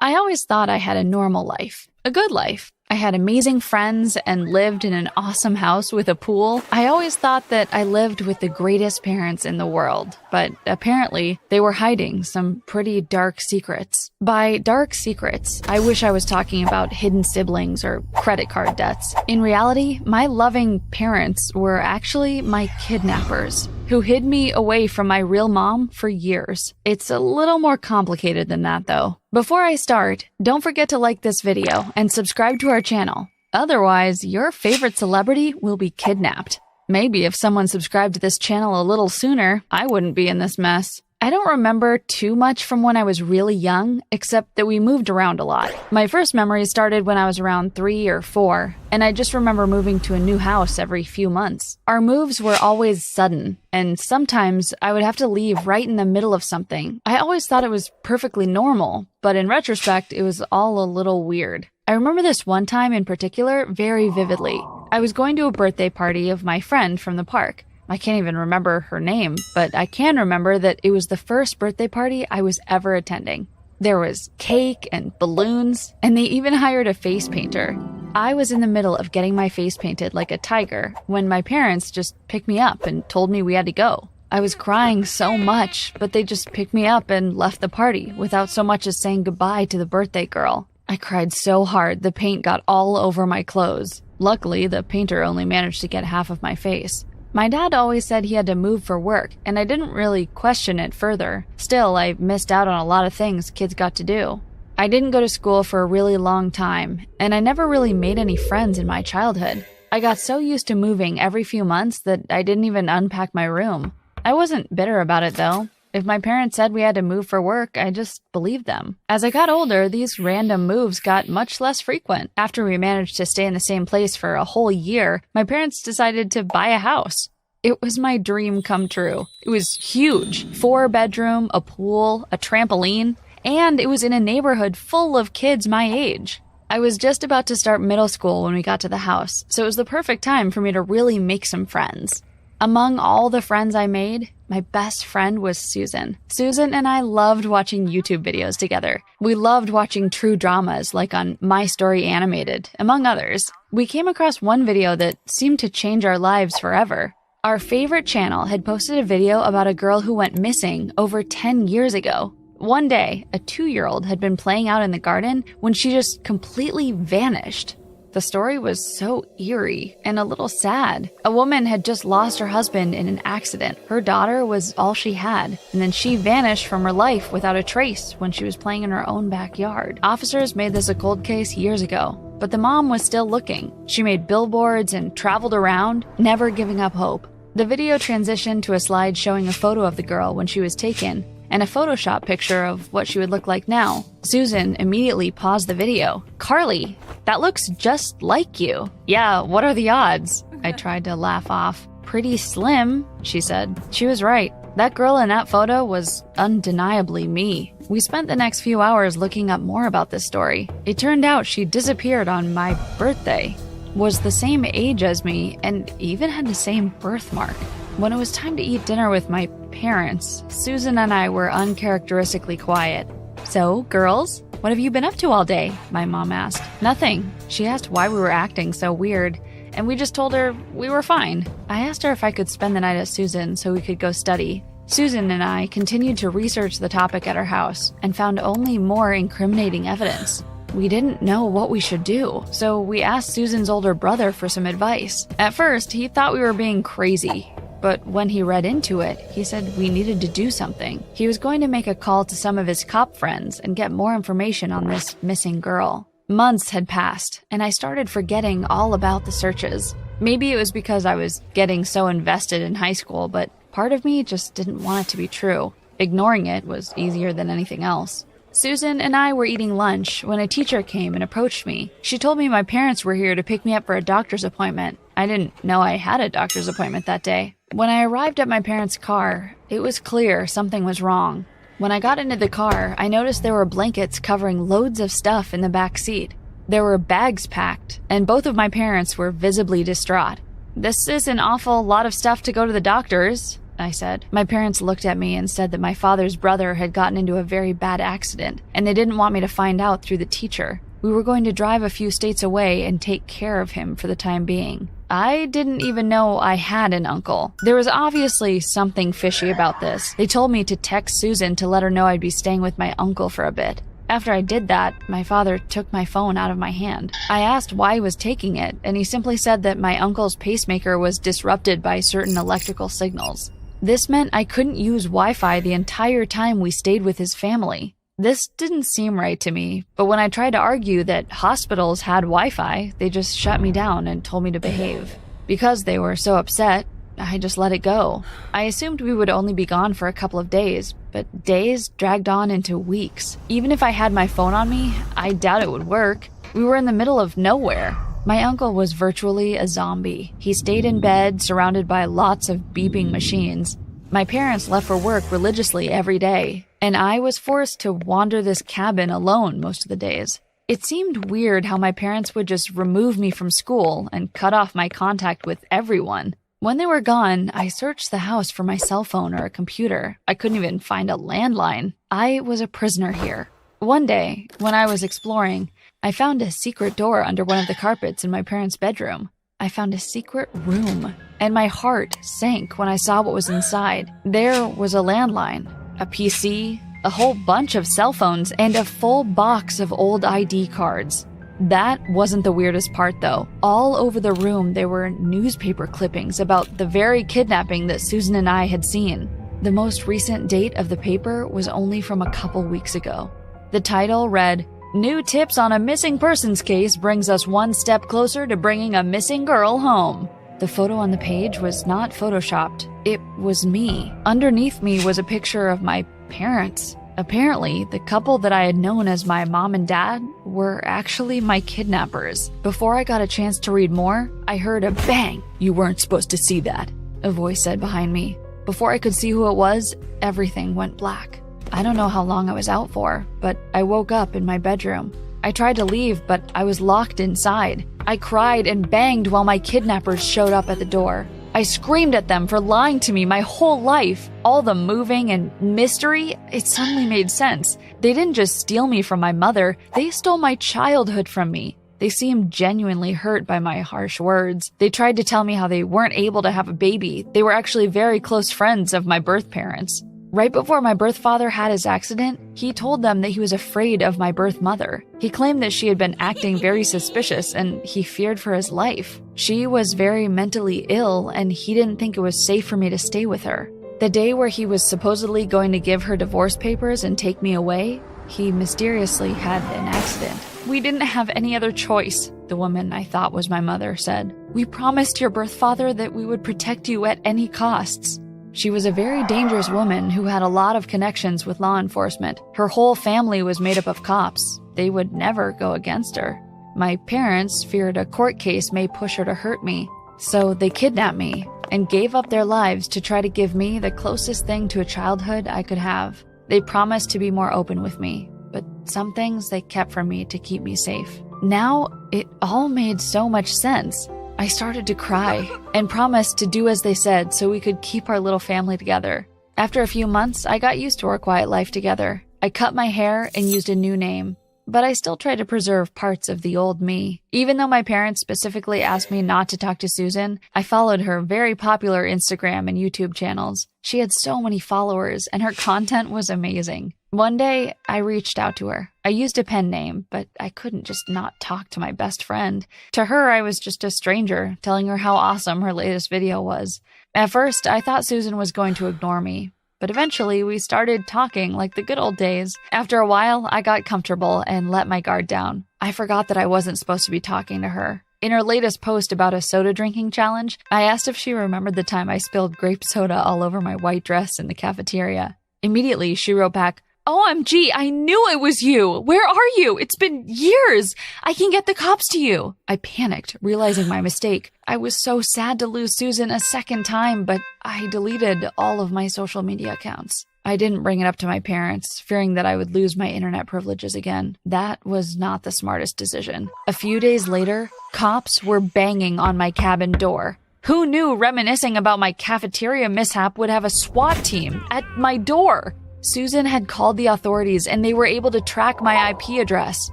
I always thought I had a normal life, a good life. I had amazing friends and lived in an awesome house with a pool. I always thought that I lived with the greatest parents in the world, but apparently they were hiding some pretty dark secrets. By dark secrets, I wish I was talking about hidden siblings or credit card debts. In reality, my loving parents were actually my kidnappers, who hid me away from my real mom for years. It's a little more complicated than that, though. Before I start, don't forget to like this video and subscribe to our channel. Otherwise, your favorite celebrity will be kidnapped. Maybe if someone subscribed to this channel a little sooner, I wouldn't be in this mess. I don't remember too much from when I was really young, except that we moved around a lot. My first memories started when I was around 3 or 4, and I just remember moving to a new house every few months. Our moves were always sudden, and sometimes I would have to leave right in the middle of something. I always thought it was perfectly normal, but in retrospect, it was all a little weird. I remember this one time in particular very vividly. I was going to a birthday party of my friend from the park. I can't even remember her name, but I can remember that it was the first birthday party I was ever attending. There was cake and balloons, and they even hired a face painter. I was in the middle of getting my face painted like a tiger when my parents just picked me up and told me we had to go. I was crying so much, but they just picked me up and left the party without so much as saying goodbye to the birthday girl. I cried so hard the paint got all over my clothes. Luckily, the painter only managed to get half of my face. My dad always said he had to move for work, and I didn't really question it further. Still, I missed out on a lot of things kids got to do. I didn't go to school for a really long time, and I never really made any friends in my childhood. I got so used to moving every few months that I didn't even unpack my room. I wasn't bitter about it, though. If my parents said we had to move for work, I just believed them. As I got older, these random moves got much less frequent. After we managed to stay in the same place for a whole year, my parents decided to buy a house. It was my dream come true. It was huge. 4-bedroom, a pool, a trampoline, and it was in a neighborhood full of kids my age. I was just about to start middle school when we got to the house, so it was the perfect time for me to really make some friends. Among all the friends I made, my best friend was Susan. Susan and I loved watching YouTube videos together. We loved watching true dramas like on My Story Animated, among others. We came across one video that seemed to change our lives forever. Our favorite channel had posted a video about a girl who went missing over 10 years ago. One day, a 2-year-old had been playing out in the garden when she just completely vanished. The story was so eerie and a little sad. A woman had just lost her husband in an accident. Her daughter was all she had, and then she vanished from her life without a trace when she was playing in her own backyard. Officers made this a cold case years ago, but the mom was still looking. She made billboards and traveled around, never giving up hope. The video transitioned to a slide showing a photo of the girl when she was taken, and a Photoshop picture of what she would look like now. Susan immediately paused the video. "Carly, that looks just like you." "Yeah, what are the odds?" I tried to laugh off. "Pretty slim," she said. She was right. That girl in that photo was undeniably me. We spent the next few hours looking up more about this story. It turned out she disappeared on my birthday, was the same age as me, and even had the same birthmark. When it was time to eat dinner with my parents, Susan and I were uncharacteristically quiet. "So, girls, what have you been up to all day?" my mom asked. "Nothing." She asked why we were acting so weird, and we just told her we were fine. I asked her if I could spend the night at Susan so we could go study. Susan and I continued to research the topic at our house and found only more incriminating evidence. We didn't know what we should do, so we asked Susan's older brother for some advice. At first, he thought we were being crazy. But when he read into it, he said we needed to do something. He was going to make a call to some of his cop friends and get more information on this missing girl. Months had passed, and I started forgetting all about the searches. Maybe it was because I was getting so invested in high school, but part of me just didn't want it to be true. Ignoring it was easier than anything else. Susan and I were eating lunch when a teacher came and approached me. She told me my parents were here to pick me up for a doctor's appointment. I didn't know I had a doctor's appointment that day. When I arrived at my parents' car, it was clear something was wrong. When I got into the car, I noticed there were blankets covering loads of stuff in the back seat. There were bags packed, and both of my parents were visibly distraught. "This is an awful lot of stuff to go to the doctor's," I said. My parents looked at me and said that my father's brother had gotten into a very bad accident, and they didn't want me to find out through the teacher. We were going to drive a few states away and take care of him for the time being. I didn't even know I had an uncle. There was obviously something fishy about this. They told me to text Susan to let her know I'd be staying with my uncle for a bit. After I did that, my father took my phone out of my hand. I asked why he was taking it, and he simply said that my uncle's pacemaker was disrupted by certain electrical signals. This meant I couldn't use Wi-Fi the entire time we stayed with his family. This didn't seem right to me, but when I tried to argue that hospitals had Wi-Fi, they just shut me down and told me to behave. Because they were so upset, I just let it go. I assumed we would only be gone for a couple of days, but days dragged on into weeks. Even if I had my phone on me, I doubt it would work. We were in the middle of nowhere. My uncle was virtually a zombie. He stayed in bed, surrounded by lots of beeping machines. My parents left for work religiously every day, and I was forced to wander this cabin alone most of the days. It seemed weird how my parents would just remove me from school and cut off my contact with everyone. When they were gone, I searched the house for my cell phone or a computer. I couldn't even find a landline. I was a prisoner here. One day, when I was exploring, I found a secret door under one of the carpets in my parents' bedroom. I found a secret room, and my heart sank when I saw what was inside. There was a landline, a PC, a whole bunch of cell phones, and a full box of old ID cards. That wasn't the weirdest part, though. All over the room, there were newspaper clippings about the very kidnapping that Susan and I had seen. The most recent date of the paper was only from a couple weeks ago. The title read, "New tips on a missing persons case brings us one step closer to bringing a missing girl home." The photo on the page was not photoshopped. It was me. Underneath me was a picture of my parents. Apparently, the couple that I had known as my mom and dad were actually my kidnappers. Before I got a chance to read more, I heard a bang. "You weren't supposed to see that," a voice said behind me. Before I could see who it was, everything went black. I don't know how long I was out for, but I woke up in my bedroom. I tried to leave, but I was locked inside. I cried and banged while my kidnappers showed up at the door. I screamed at them for lying to me my whole life. All the moving and mystery, it suddenly made sense. They didn't just steal me from my mother, they stole my childhood from me. They seemed genuinely hurt by my harsh words. They tried to tell me how they weren't able to have a baby. They were actually very close friends of my birth parents. Right before my birth father had his accident, he told them that he was afraid of my birth mother. He claimed that she had been acting very suspicious and he feared for his life. She was very mentally ill and he didn't think it was safe for me to stay with her. The day where he was supposedly going to give her divorce papers and take me away, he mysteriously had an accident. "We didn't have any other choice," the woman I thought was my mother said. "We promised your birth father that we would protect you at any costs." She was a very dangerous woman who had a lot of connections with law enforcement. Her whole family was made up of cops. They would never go against her. My parents feared a court case may push her to hurt me, so they kidnapped me and gave up their lives to try to give me the closest thing to a childhood I could have. They promised to be more open with me, but some things they kept from me to keep me safe. Now, it all made so much sense. I started to cry and promised to do as they said so we could keep our little family together. After a few months, I got used to our quiet life together. I cut my hair and used a new name, but I still tried to preserve parts of the old me. Even though my parents specifically asked me not to talk to Susan, I followed her very popular Instagram and YouTube channels. She had so many followers and her content was amazing. One day, I reached out to her. I used a pen name, but I couldn't just not talk to my best friend. To her, I was just a stranger, telling her how awesome her latest video was. At first, I thought Susan was going to ignore me, but eventually we started talking like the good old days. After a while, I got comfortable and let my guard down. I forgot that I wasn't supposed to be talking to her. In her latest post about a soda drinking challenge, I asked if she remembered the time I spilled grape soda all over my white dress in the cafeteria. Immediately, she wrote back, "OMG, I knew it was you! Where are you? It's been years! I can get the cops to you!" I panicked, realizing my mistake. I was so sad to lose Susan a second time, but I deleted all of my social media accounts. I didn't bring it up to my parents, fearing that I would lose my internet privileges again. That was not the smartest decision. A few days later, cops were banging on my cabin door. Who knew reminiscing about my cafeteria mishap would have a SWAT team at my door? Susan had called the authorities and they were able to track my IP address.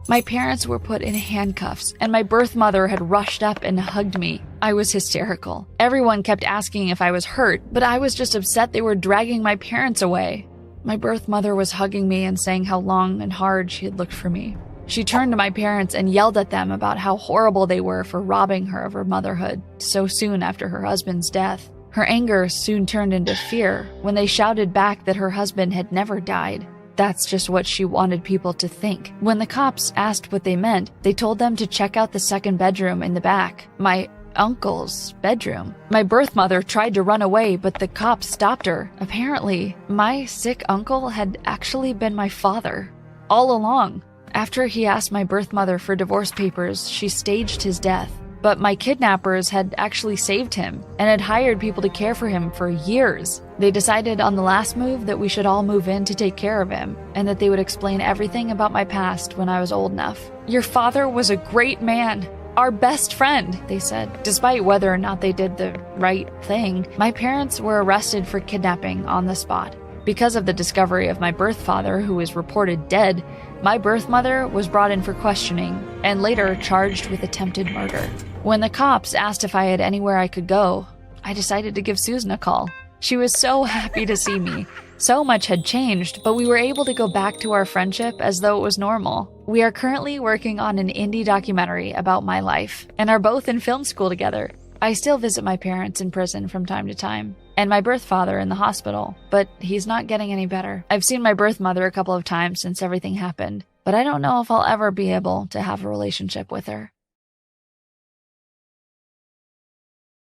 My parents were put in handcuffs, and my birth mother had rushed up and hugged me. I was hysterical. Everyone kept asking if I was hurt, but I was just upset they were dragging my parents away. My birth mother was hugging me and saying how long and hard she had looked for me. She turned to my parents and yelled at them about how horrible they were for robbing her of her motherhood so soon after her husband's death. Her anger soon turned into fear when they shouted back that her husband had never died. That's just what she wanted people to think. When the cops asked what they meant, they told them to check out the second bedroom in the back, my uncle's bedroom. My birth mother tried to run away, but the cops stopped her. Apparently, my sick uncle had actually been my father all along. After he asked my birth mother for divorce papers, she staged his death. But my kidnappers had actually saved him and had hired people to care for him for years. They decided on the last move that we should all move in to take care of him and that they would explain everything about my past when I was old enough. Your father was a great man, our best friend, they said. Despite whether or not they did the right thing, my parents were arrested for kidnapping on the spot. Because of the discovery of my birth father, who was reported dead, my birth mother was brought in for questioning and later charged with attempted murder. When the cops asked if I had anywhere I could go, I decided to give Susan a call. She was so happy to see me. So much had changed, but we were able to go back to our friendship as though it was normal. We are currently working on an indie documentary about my life and are both in film school together. I still visit my parents in prison from time to time, and my birth father in the hospital, but he's not getting any better. I've seen my birth mother a couple of times since everything happened, but I don't know if I'll ever be able to have a relationship with her.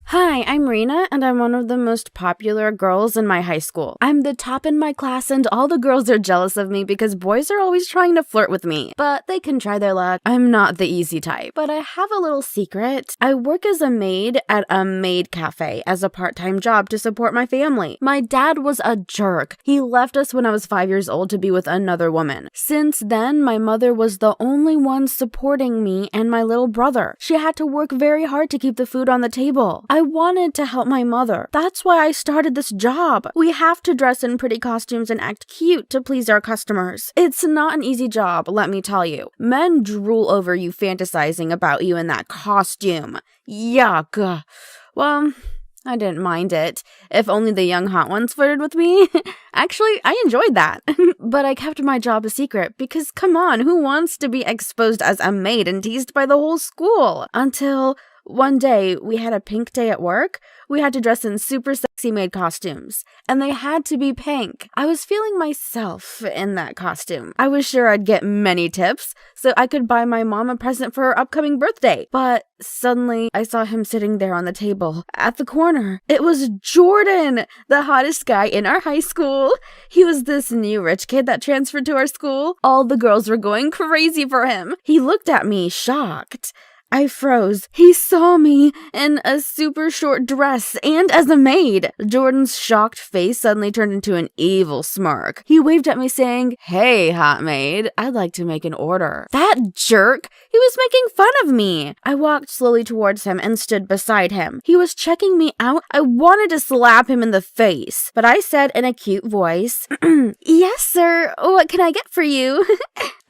Hi, I'm Rena, and I'm one of the most popular girls in my high school. I'm the top in my class, and all the girls are jealous of me because boys are always trying to flirt with me. But they can try their luck. I'm not the easy type. But I have a little secret. I work as a maid at a maid cafe as a part-time job to support my family. My dad was a jerk. He left us when I was 5 years old to be with another woman. Since then, my mother was the only one supporting me and my little brother. She had to work very hard to keep the food on the table. I wanted to help my mother. That's why I started this job. We have to dress in pretty costumes and act cute to please our customers. It's not an easy job, let me tell you. Men drool over you fantasizing about you in that costume. Yuck. Well, I didn't mind it. If only the young hot ones flirted with me. Actually, I enjoyed that. But I kept my job a secret because, come on, who wants to be exposed as a maid and teased by the whole school? Until one day, we had a pink day at work. We had to dress in super sexy maid costumes, and they had to be pink. I was feeling myself in that costume. I was sure I'd get many tips, so I could buy my mom a present for her upcoming birthday. But suddenly, I saw him sitting there on the table, at the corner. It was Jordan, the hottest guy in our high school. He was this new rich kid that transferred to our school. All the girls were going crazy for him. He looked at me, shocked. I froze. He saw me in a super short dress and as a maid. Jordan's shocked face suddenly turned into an evil smirk. He waved at me saying, "Hey, hot maid, I'd like to make an order." That jerk! He was making fun of me. I walked slowly towards him and stood beside him. He was checking me out. I wanted to slap him in the face, but I said in a cute voice, "Yes, sir. What can I get for you?"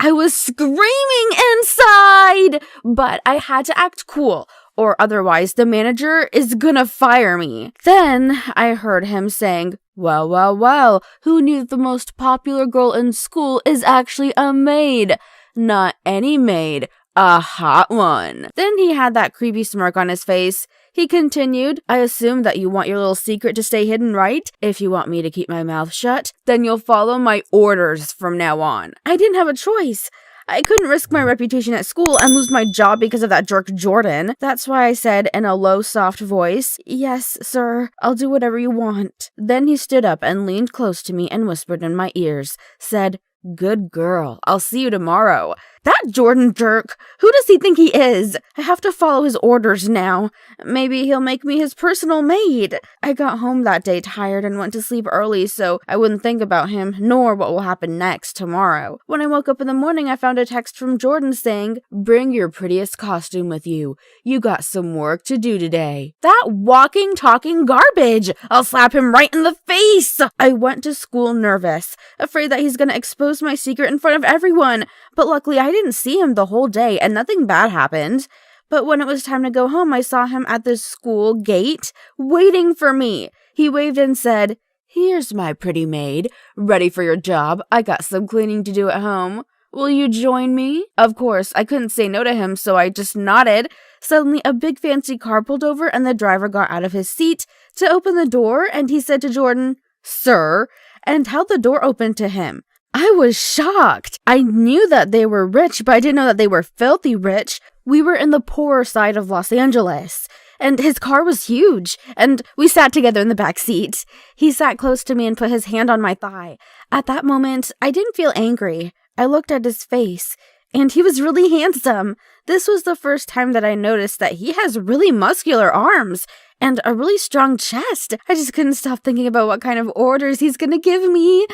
I was screaming inside, but I had to act cool, or otherwise the manager is gonna fire me. Then I heard him saying, well, who knew that the most popular girl in school is actually a maid? Not any maid, a hot one." Then he had that creepy smirk on his face. He continued, "I assume that you want your little secret to stay hidden, right? If you want me to keep my mouth shut, then you'll follow my orders from now on." I didn't have a choice. I couldn't risk my reputation at school and lose my job because of that jerk Jordan. That's why I said in a low, soft voice, "Yes, sir, I'll do whatever you want." Then he stood up and leaned close to me and whispered in my ears, said, "Good girl, I'll see you tomorrow." That Jordan jerk! Who does he think he is? I have to follow his orders now. Maybe he'll make me his personal maid. I got home that day tired and went to sleep early so I wouldn't think about him, nor what will happen next tomorrow. When I woke up in the morning, I found a text from Jordan saying, "Bring your prettiest costume with you. You got some work to do today." That walking, talking garbage! I'll slap him right in the face! I went to school nervous, afraid that he's gonna expose my secret in front of everyone. But luckily, I didn't see him the whole day and nothing bad happened. But when it was time to go home, I saw him at the school gate, waiting for me. He waved and said, "Here's my pretty maid. Ready for your job? I got some cleaning to do at home. Will you join me?" Of course, I couldn't say no to him, so I just nodded. Suddenly, a big fancy car pulled over and the driver got out of his seat to open the door, and he said to Jordan, "Sir," and held the door open to him. I was shocked. I knew that they were rich, but I didn't know that they were filthy rich. We were in the poorer side of Los Angeles, and his car was huge, and we sat together in the back seat. He sat close to me and put his hand on my thigh. At that moment, I didn't feel angry. I looked at his face, and he was really handsome. This was the first time that I noticed that he has really muscular arms and a really strong chest. I just couldn't stop thinking about what kind of orders he's gonna give me.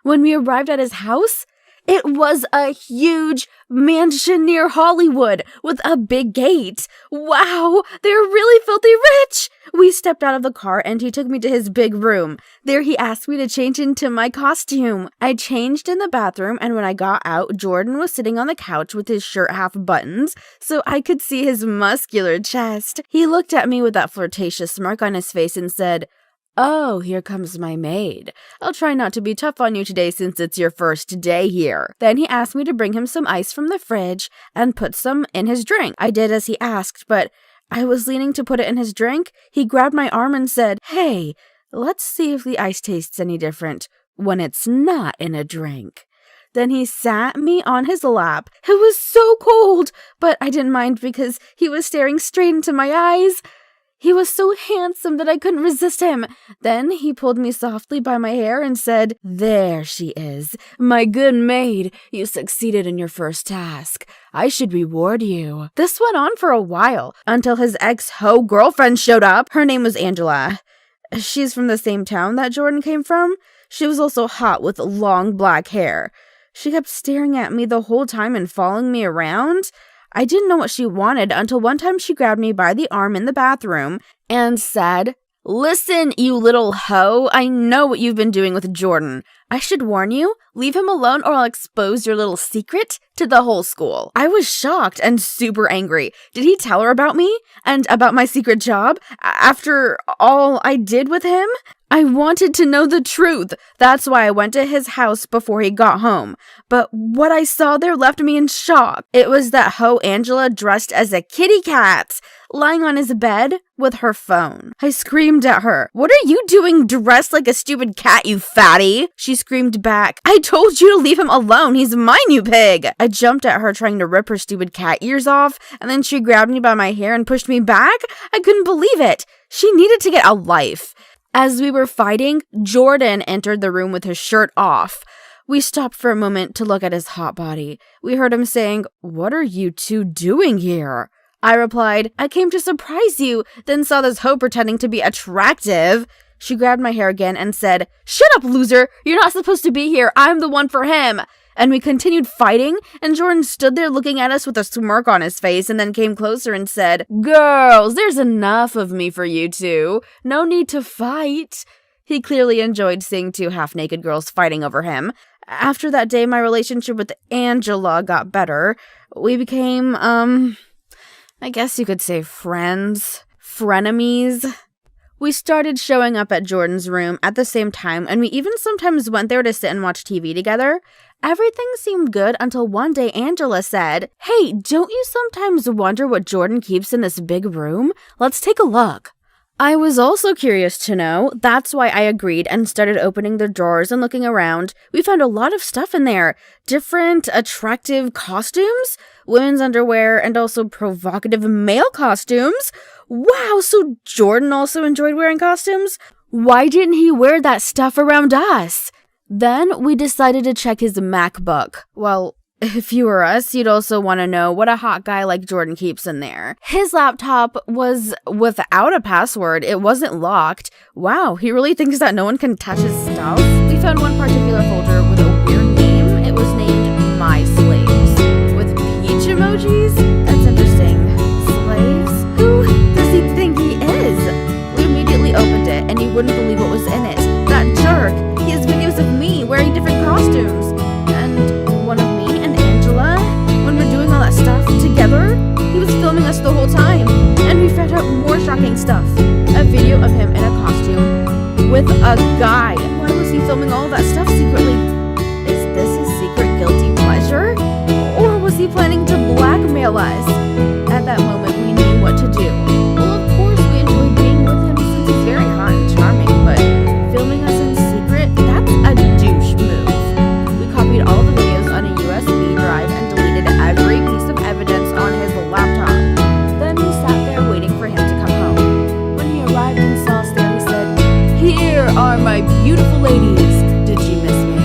When we arrived at his house, it was a huge mansion near Hollywood with a big gate. Wow, they're really filthy rich! We stepped out of the car and he took me to his big room. There he asked me to change into my costume. I changed in the bathroom, and when I got out, Jordan was sitting on the couch with his shirt half buttoned so I could see his muscular chest. He looked at me with that flirtatious smirk on his face and said, "Oh, here comes my maid. I'll try not to be tough on you today since it's your first day here." Then he asked me to bring him some ice from the fridge and put some in his drink. I did as he asked, but I was leaning to put it in his drink. He grabbed my arm and said, "Hey, let's see if the ice tastes any different when it's not in a drink." Then he sat me on his lap. It was so cold, but I didn't mind because he was staring straight into my eyes. He was so handsome that I couldn't resist him. Then he pulled me softly by my hair and said, "There she is, my good maid. You succeeded in your first task. I should reward you." This went on for a while, until his ex-ho girlfriend showed up. Her name was Angela. She's from the same town that Jordan came from. She was also hot with long black hair. She kept staring at me the whole time and following me around. I didn't know what she wanted until one time she grabbed me by the arm in the bathroom and said, "Listen, you little hoe, I know what you've been doing with Jordan. I should warn you, leave him alone or I'll expose your little secret to the whole school." I was shocked and super angry. Did he tell her about me and about my secret job after all I did with him? I wanted to know the truth. That's why I went to his house before he got home. But what I saw there left me in shock. It was that hoe Angela dressed as a kitty cat, lying on his bed with her phone. I screamed at her, "What are you doing dressed like a stupid cat, you fatty?" She screamed back, "I told you to leave him alone. He's mine, you pig." I jumped at her, trying to rip her stupid cat ears off, and then she grabbed me by my hair and pushed me back. I couldn't believe it. She needed to get a life. As we were fighting, Jordan entered the room with his shirt off. We stopped for a moment to look at his hot body. We heard him saying, "What are you two doing here?" I replied, "I came to surprise you, then saw this hoe pretending to be attractive." She grabbed my hair again and said, "Shut up, loser! You're not supposed to be here. I'm the one for him." And we continued fighting, and Jordan stood there looking at us with a smirk on his face and then came closer and said, "Girls, there's enough of me for you two. No need to fight." He clearly enjoyed seeing two half-naked girls fighting over him. After that day, my relationship with Angela got better. We became, I guess you could say friends. Frenemies. We started showing up at Jordan's room at the same time, and we even sometimes went there to sit and watch TV together. Everything seemed good until one day Angela said, "Hey, don't you sometimes wonder what Jordan keeps in this big room? Let's take a look." I was also curious to know. That's why I agreed and started opening the drawers and looking around. We found a lot of stuff in there. Different, attractive costumes, women's underwear, and also provocative male costumes. Wow, so Jordan also enjoyed wearing costumes? Why didn't he wear that stuff around us? Then we decided to check his MacBook. Well, If you were us, you'd also want to know what a hot guy like Jordan keeps in there. His laptop was without a password. It wasn't locked. Wow, he really thinks that no one can touch his stuff? We found one particular folder with a weird name. It was named My Slaves, with peach emojis. That's interesting. Slaves? Who does he think he is? We immediately opened it, and you wouldn't believe what was in it. That jerk! He has videos of me wearing different costumes. And one of me and Angela, when we're doing all that stuff together, he was filming us the whole time. And we found out more shocking stuff. A video of him in a costume with a guy. Why was he filming all that stuff secretly? Is this his secret guilty pleasure? Or was he planning to blackmail us? At that moment, we knew what to do. Well, of course, we enjoyed being with him since he's very hot and charming, but filming us in secret, that's a douche move. We copied all the videos on a USB drive and deleted every piece of evidence on his laptop. Then we sat there waiting for him to come home. When he arrived and saw us there, he said, "Here are my beautiful ladies. Did you miss me?"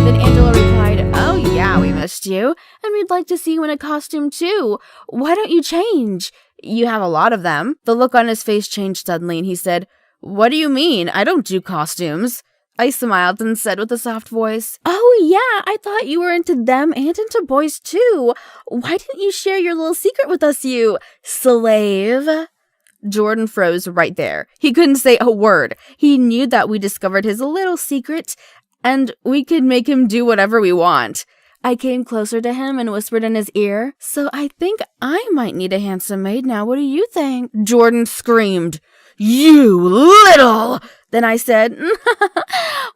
Then Angela replied, "Oh yeah, we missed you. And we'd like to see you in a costume too. Why don't you change? You have a lot of them." The look on his face changed suddenly and he said, "What do you mean? I don't do costumes." I smiled and said with a soft voice, "Oh yeah, I thought you were into them and into boys too. Why didn't you share your little secret with us, you slave?" Jordan froze right there. He couldn't say a word. He knew that we discovered his little secret and we could make him do whatever we want. I came closer to him and whispered in his ear, "So I think I might need a handsome maid now. What do you think?" Jordan screamed, "You little!" Then I said,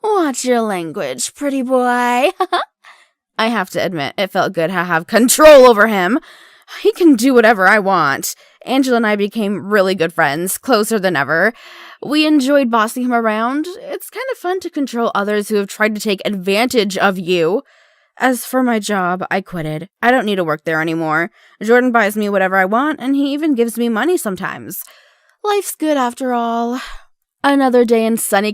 "Watch your language, pretty boy." I have to admit, it felt good to have control over him. He can do whatever I want. Angela and I became really good friends, closer than ever. We enjoyed bossing him around. It's kind of fun to control others who have tried to take advantage of you. As for my job, I quitted. I don't need to work there anymore. Jordan buys me whatever I want, and he even gives me money sometimes. Life's good after all. Another day in sunny